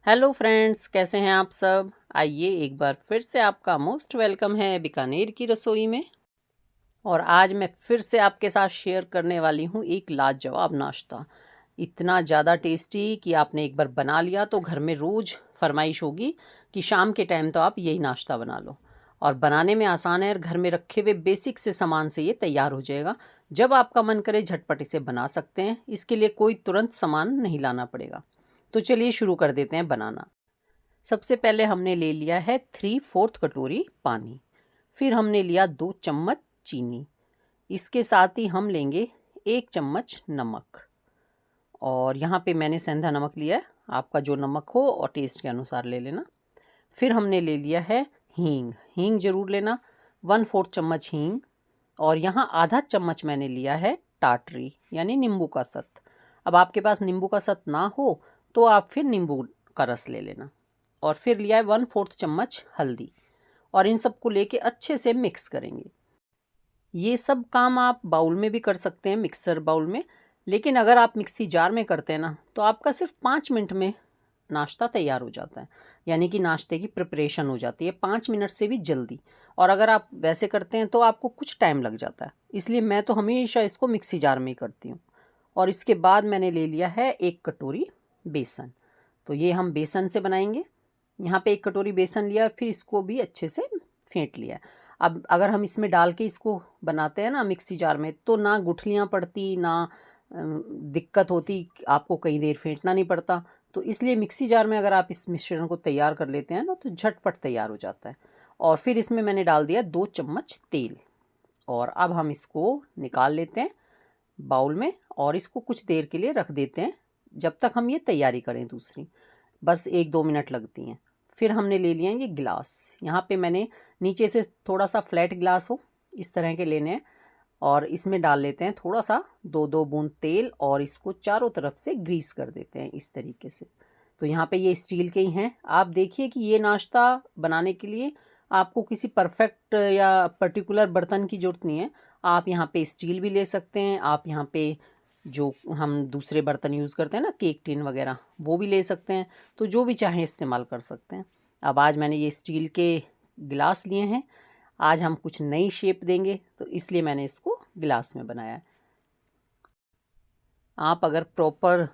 Hello friends, कैसे हैं आप सब। आइए एक बार फिर से आपका मोस्ट वेलकम है बीकानेर की रसोई में। और आज मैं फिर से आपके साथ शेयर करने वाली हूँ एक लाजवाब नाश्ता। इतना ज़्यादा टेस्टी कि आपने एक बार बना लिया तो घर में रोज़ फरमाइश होगी कि शाम के टाइम तो आप यही नाश्ता बना लो। और बनाने में आसान है और घर में रखे हुए बेसिक से सामान से ये तैयार हो जाएगा। जब आपका मन करे झटपट इसे बना सकते हैं। इसके लिए कोई तुरंत सामान नहीं लाना पड़ेगा। तो चलिए शुरू कर देते हैं बनाना। सबसे पहले हमने ले लिया है 3/4 कटोरी पानी। फिर हमने लिया 2 चम्मच चीनी। इसके साथ ही हम लेंगे 1 चम्मच नमक। और यहाँ पे मैंने सेंधा नमक लिया है, आपका जो नमक हो और टेस्ट के अनुसार ले लेना। फिर हमने ले लिया है हींग। हींग ज़रूर लेना, 1/4 चम्मच हींग। और यहाँ आधा चम्मच मैंने लिया है टाटरी यानी नींबू का सत। अब आपके पास नींबू का सत ना हो तो आप फिर नींबू का रस ले लेना। और फिर लिया है 1/4 चम्मच हल्दी। और इन सबको लेके अच्छे से मिक्स करेंगे। ये सब काम आप बाउल में भी कर सकते हैं, मिक्सर बाउल में। लेकिन अगर आप मिक्सी जार में करते हैं ना तो आपका सिर्फ 5 मिनट में नाश्ता तैयार हो जाता है। यानी कि नाश्ते की प्रिपरेशन हो जाती है 5 मिनट से भी जल्दी। और अगर आप वैसे करते हैं तो आपको कुछ टाइम लग जाता है, इसलिए मैं तो हमेशा इसको मिक्सी जार में ही करती हूँ। और इसके बाद मैंने ले लिया है 1 कटोरी बेसन। तो ये हम बेसन से बनाएंगे। यहाँ पे 1 कटोरी बेसन लिया, फिर इसको भी अच्छे से फेंट लिया। अब अगर हम इसमें डाल के इसको बनाते हैं ना मिक्सी जार में, तो ना गुठलियाँ पड़ती ना दिक्कत होती, आपको कई देर फेंटना नहीं पड़ता। तो इसलिए मिक्सी जार में अगर आप इस मिश्रण को तैयार कर लेते हैं ना तो झटपट तैयार हो जाता है। और फिर इसमें मैंने डाल दिया 2 चम्मच तेल। और अब हम इसको निकाल लेते हैं बाउल में और इसको कुछ देर के लिए रख देते हैं, जब तक हम ये तैयारी करें दूसरी। बस 1-2 मिनट लगती हैं। फिर हमने ले लिए हैं ये गिलास। यहाँ पे मैंने नीचे से थोड़ा सा फ्लैट गिलास हो इस तरह के लेने हैं। और इसमें डाल लेते हैं थोड़ा सा 2-2 बूंद तेल और इसको चारों तरफ से ग्रीस कर देते हैं इस तरीके से। तो यहाँ पे ये स्टील के ही हैं। आप देखिए कि ये नाश्ता बनाने के लिए आपको किसी परफेक्ट या पर्टिकुलर बर्तन की ज़रूरत नहीं है। आप यहाँ पे स्टील भी ले सकते हैं, आप यहाँ पे जो हम दूसरे बर्तन यूज़ करते हैं ना केक टिन वगैरह, वो भी ले सकते हैं। तो जो भी चाहें इस्तेमाल कर सकते हैं। अब आज मैंने ये स्टील के गिलास लिए हैं। आज हम कुछ नई शेप देंगे तो इसलिए मैंने इसको गिलास में बनाया है। आप अगर प्रॉपर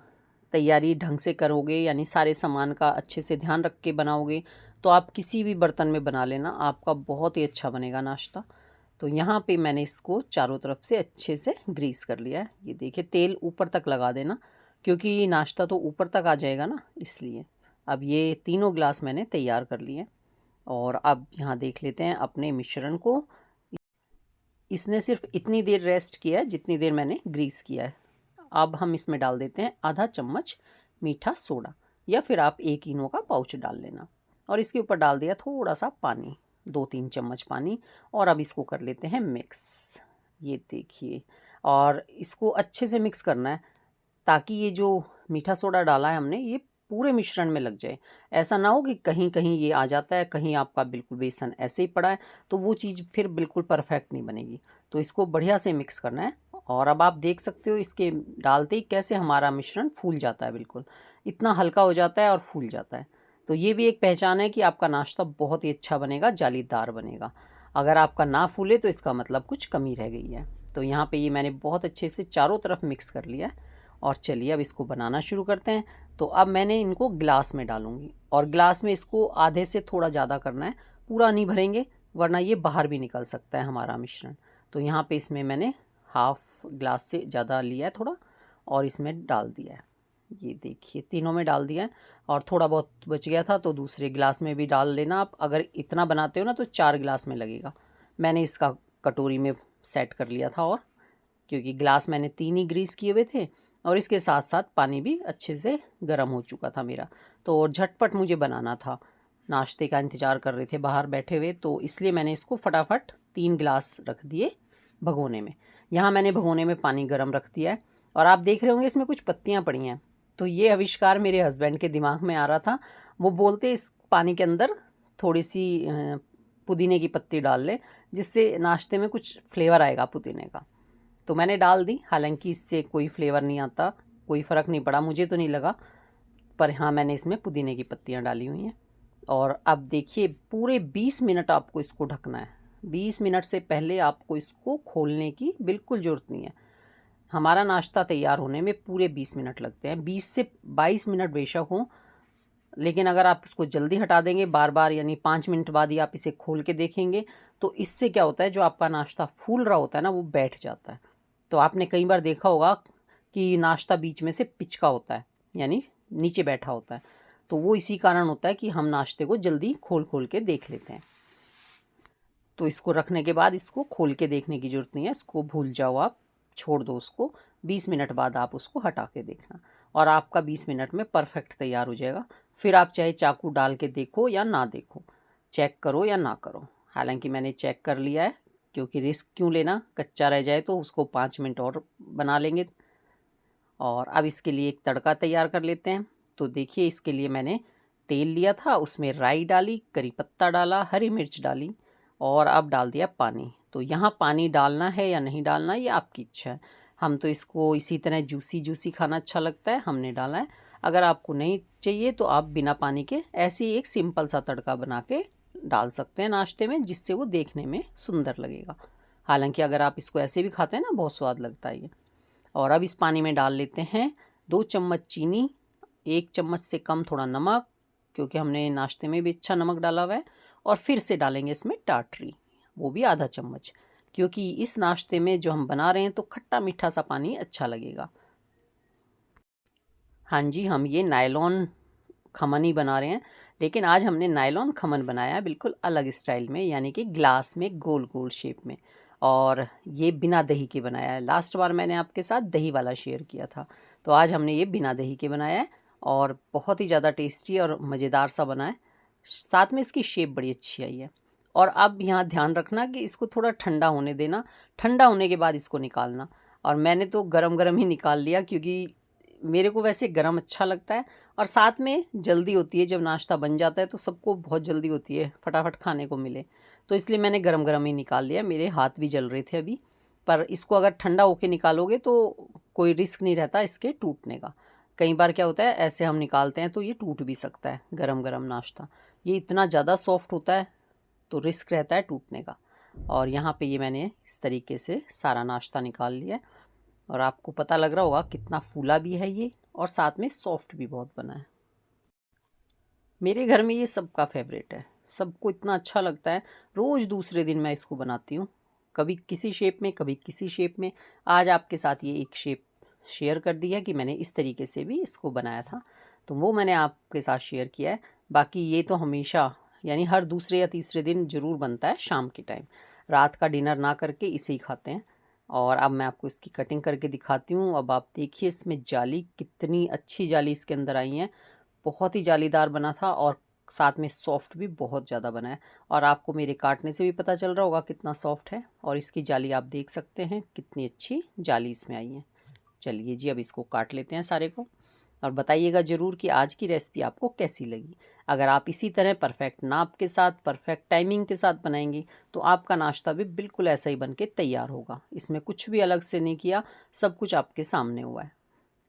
तैयारी ढंग से करोगे यानी सारे सामान का अच्छे से ध्यान रख के बनाओगे तो आप किसी भी बर्तन में बना लेना, आपका बहुत ही अच्छा बनेगा नाश्ता। तो यहाँ पे मैंने इसको चारों तरफ से अच्छे से ग्रीस कर लिया है। ये देखिए तेल ऊपर तक लगा देना, क्योंकि नाश्ता तो ऊपर तक आ जाएगा ना, इसलिए। अब ये तीनों गिलास मैंने तैयार कर लिए। और अब यहाँ देख लेते हैं अपने मिश्रण को। इसने सिर्फ इतनी देर रेस्ट किया है जितनी देर मैंने ग्रीस किया है। अब हम इसमें डाल देते हैं आधा चम्मच मीठा सोडा, या फिर आप 1 इनो का पाउच डाल लेना। और इसके ऊपर डाल दिया थोड़ा सा पानी, 2-3 चम्मच पानी। और अब इसको कर लेते हैं मिक्स। ये देखिए, और इसको अच्छे से मिक्स करना है ताकि ये जो मीठा सोडा डाला है हमने ये पूरे मिश्रण में लग जाए। ऐसा ना हो कि कहीं कहीं ये आ जाता है, कहीं आपका बिल्कुल बेसन ऐसे ही पड़ा है, तो वो चीज़ फिर बिल्कुल परफेक्ट नहीं बनेगी। तो इसको बढ़िया से मिक्स करना है। और अब आप देख सकते हो इसके डालते ही कैसे हमारा मिश्रण फूल जाता है, बिल्कुल इतना हल्का हो जाता है और फूल जाता है। तो ये भी एक पहचान है कि आपका नाश्ता बहुत ही अच्छा बनेगा, जालीदार बनेगा। अगर आपका ना फूले तो इसका मतलब कुछ कमी रह गई है। तो यहाँ पे ये मैंने बहुत अच्छे से चारों तरफ मिक्स कर लिया है। और चलिए अब इसको बनाना शुरू करते हैं। तो अब मैंने इनको गिलास में डालूंगी, और गिलास में इसको आधे से थोड़ा ज़्यादा करना है, पूरा नहीं भरेंगे वरना ये बाहर भी निकल सकता है हमारा मिश्रण। तो यहाँ पे इसमें मैंने हाफ गिलास से ज़्यादा लिया है थोड़ा, और इसमें डाल दिया है। ये देखिए तीनों में डाल दिया है। और थोड़ा बहुत बच गया था तो दूसरे गिलास में भी डाल लेना। आप अगर इतना बनाते हो ना तो 4 गिलास में लगेगा। मैंने इसका कटोरी में सेट कर लिया था, और क्योंकि गिलास मैंने 3 ही ग्रीस किए हुए थे और इसके साथ साथ पानी भी अच्छे से गर्म हो चुका था मेरा। तो और झटपट मुझे बनाना था, नाश्ते का इंतज़ार कर रहे थे बाहर बैठे हुए, तो इसलिए मैंने इसको फटाफट 3 गिलास रख दिए भगोने में। यहाँ मैंने भगोने में पानी गर्म रख दिया है। और आप देख रहे होंगे इसमें कुछ पत्तियाँ पड़ी हैं। तो ये आविष्कार मेरे हस्बैंड के दिमाग में आ रहा था। वो बोलते इस पानी के अंदर थोड़ी सी पुदीने की पत्ती डाल ले, जिससे नाश्ते में कुछ फ्लेवर आएगा पुदीने का। तो मैंने डाल दी, हालांकि इससे कोई फ्लेवर नहीं आता, कोई फ़र्क नहीं पड़ा, मुझे तो नहीं लगा। पर हाँ, मैंने इसमें पुदीने की पत्तियाँ डाली हुई हैं। और अब देखिए पूरे 20 मिनट आपको इसको ढकना है। 20 मिनट से पहले आपको इसको खोलने की बिल्कुल ज़रूरत नहीं है। हमारा नाश्ता तैयार होने में पूरे 20 मिनट लगते हैं। 20 से 22 मिनट बेशक हों, लेकिन अगर आप इसको जल्दी हटा देंगे बार बार, यानी 5 मिनट बाद ही आप इसे खोल के देखेंगे, तो इससे क्या होता है, जो आपका नाश्ता फूल रहा होता है ना, वो बैठ जाता है। तो आपने कई बार देखा होगा कि नाश्ता बीच में से पिचका होता है, यानी नीचे बैठा होता है। तो वो इसी कारण होता है कि हम नाश्ते को जल्दी खोल खोल के देख लेते हैं। तो इसको रखने के बाद इसको खोल के देखने की ज़रूरत नहीं है, इसको भूल जाओ आप, छोड़ दो उसको। 20 मिनट बाद आप उसको हटा के देखना और आपका 20 मिनट में परफेक्ट तैयार हो जाएगा। फिर आप चाहे चाकू डाल के देखो या ना देखो, चेक करो या ना करो। हालांकि मैंने चेक कर लिया है, क्योंकि रिस्क क्यों लेना, कच्चा रह जाए तो उसको 5 मिनट और बना लेंगे। और अब इसके लिए एक तड़का तैयार कर लेते हैं। तो देखिए, इसके लिए मैंने तेल लिया था, उसमें राई डाली, करी पत्ता डाला, हरी मिर्च डाली और अब डाल दिया पानी। तो यहाँ पानी डालना है या नहीं डालना ये आपकी इच्छा है। हम तो इसको इसी तरह जूसी जूसी खाना अच्छा लगता है, हमने डाला है। अगर आपको नहीं चाहिए तो आप बिना पानी के ऐसे ही एक सिंपल सा तड़का बना के डाल सकते हैं नाश्ते में, जिससे वो देखने में सुंदर लगेगा। हालांकि अगर आप इसको ऐसे भी खाते हैं ना, बहुत स्वाद लगता है ये। और अब इस पानी में डाल लेते हैं 2 चम्मच चीनी, 1 चम्मच से कम थोड़ा नमक, क्योंकि हमने नाश्ते में भी अच्छा नमक डाला हुआ है। और फिर से डालेंगे इसमें टाटरी, वो भी आधा चम्मच, क्योंकि इस नाश्ते में जो हम बना रहे हैं तो खट्टा मीठा सा पानी अच्छा लगेगा। हाँ जी, हम ये नायलॉन खमन ही बना रहे हैं, लेकिन आज हमने नायलॉन खमन बनाया है बिल्कुल अलग स्टाइल में, यानी कि ग्लास में गोल गोल शेप में। और ये बिना दही के बनाया है। लास्ट बार मैंने आपके साथ दही वाला शेयर किया था, तो आज हमने ये बिना दही के बनाया है और बहुत ही ज़्यादा टेस्टी और मज़ेदार सा बना है। साथ में इसकी शेप बड़ी अच्छी आई है। और अब यहाँ ध्यान रखना कि इसको थोड़ा ठंडा होने देना, ठंडा होने के बाद इसको निकालना। और मैंने तो गरम गरम ही निकाल लिया, क्योंकि मेरे को वैसे गरम अच्छा लगता है और साथ में जल्दी होती है। जब नाश्ता बन जाता है तो सबको बहुत जल्दी होती है, फटाफट खाने को मिले, तो इसलिए मैंने गरम गरम ही निकाल लिया। मेरे हाथ भी जल रहे थे अभी। पर इसको अगर ठंडा होके निकालोगे तो कोई रिस्क नहीं रहता इसके टूटने का। कई बार क्या होता है, ऐसे हम निकालते हैं तो ये टूट भी सकता है गरम गरम नाश्ता। ये इतना ज़्यादा सॉफ्ट होता है तो रिस्क रहता है टूटने का। और यहाँ पे ये मैंने इस तरीके से सारा नाश्ता निकाल लिया है और आपको पता लग रहा होगा कितना फूला भी है ये, और साथ में सॉफ्ट भी बहुत बना है। मेरे घर में ये सबका फेवरेट है, सबको इतना अच्छा लगता है। रोज़ दूसरे दिन मैं इसको बनाती हूँ, कभी किसी शेप में, कभी किसी शेप में। आज आपके साथ ये एक शेप शेयर कर दी है कि मैंने इस तरीके से भी इसको बनाया था, तो वो मैंने आपके साथ शेयर किया है। बाकी ये तो हमेशा, यानी हर दूसरे या तीसरे दिन ज़रूर बनता है शाम के टाइम। रात का डिनर ना करके इसे ही खाते हैं। और अब मैं आपको इसकी कटिंग करके दिखाती हूँ। अब आप देखिए इसमें जाली, कितनी अच्छी जाली इसके अंदर आई है। बहुत ही जालीदार बना था और साथ में सॉफ्ट भी बहुत ज़्यादा बना है। और आपको मेरे काटने से भी पता चल रहा होगा कितना सॉफ्ट है। और इसकी जाली आप देख सकते हैं, कितनी अच्छी जाली इसमें आई है। चलिए जी, अब इसको काट लेते हैं सारे को और बताइएगा ज़रूर कि आज की रेसिपी आपको कैसी लगी। अगर आप इसी तरह परफेक्ट नाप के साथ, परफेक्ट टाइमिंग के साथ बनाएंगी तो आपका नाश्ता भी बिल्कुल ऐसा ही बन के तैयार होगा। इसमें कुछ भी अलग से नहीं किया, सब कुछ आपके सामने हुआ है।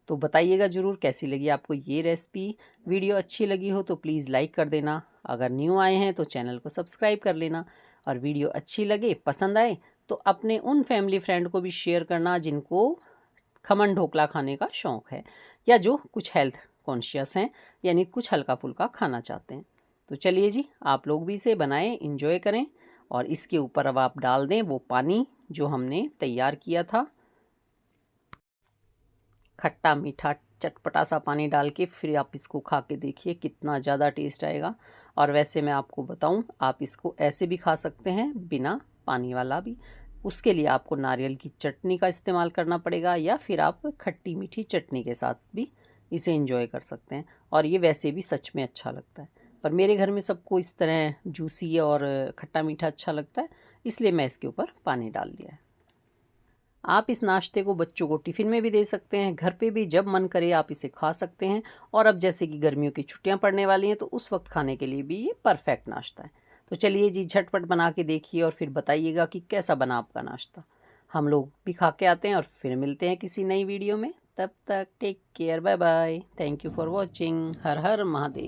तो बताइएगा ज़रूर कैसी लगी आपको ये रेसिपी। वीडियो अच्छी लगी हो तो प्लीज़ लाइक कर देना। अगर न्यू आए हैं तो चैनल को सब्सक्राइब कर लेना। और वीडियो अच्छी लगे, पसंद आए, तो अपने उन फैमिली फ्रेंड को भी शेयर करना जिनको खमन ढोकला खाने का शौक़ है, या जो कुछ हेल्थ कॉन्शियस हैं, यानी कुछ हल्का फुल्का खाना चाहते हैं। तो चलिए जी, आप लोग भी इसे बनाएं, इंजॉय करें। और इसके ऊपर अब आप डाल दें वो पानी जो हमने तैयार किया था, खट्टा मीठा चटपटा सा पानी डाल के। फिर आप इसको खा के देखिए कितना ज़्यादा टेस्ट आएगा। और वैसे मैं आपको बताऊं, आप इसको ऐसे भी खा सकते हैं, बिना पानी वाला भी। उसके लिए आपको नारियल की चटनी का इस्तेमाल करना पड़ेगा, या फिर आप खट्टी मीठी चटनी के साथ भी इसे एंजॉय कर सकते हैं। और ये वैसे भी सच में अच्छा लगता है, पर मेरे घर में सबको इस तरह जूसी और खट्टा मीठा अच्छा लगता है, इसलिए मैं इसके ऊपर पानी डाल दिया है। आप इस नाश्ते को बच्चों को टिफ़िन में भी दे सकते हैं, घर पे भी जब मन करे आप इसे खा सकते हैं। और अब जैसे कि गर्मियों की छुट्टियां पड़ने वाली हैं तो उस वक्त खाने के लिए भी ये परफेक्ट नाश्ता है। तो चलिए जी, झटपट बना के देखिए और फिर बताइएगा कि कैसा बना आपका नाश्ता। हम लोग भी खा के आते हैं और फिर मिलते हैं किसी नई वीडियो में। तब तक take care, bye bye. Thank you for watching. Har Har Mahadev.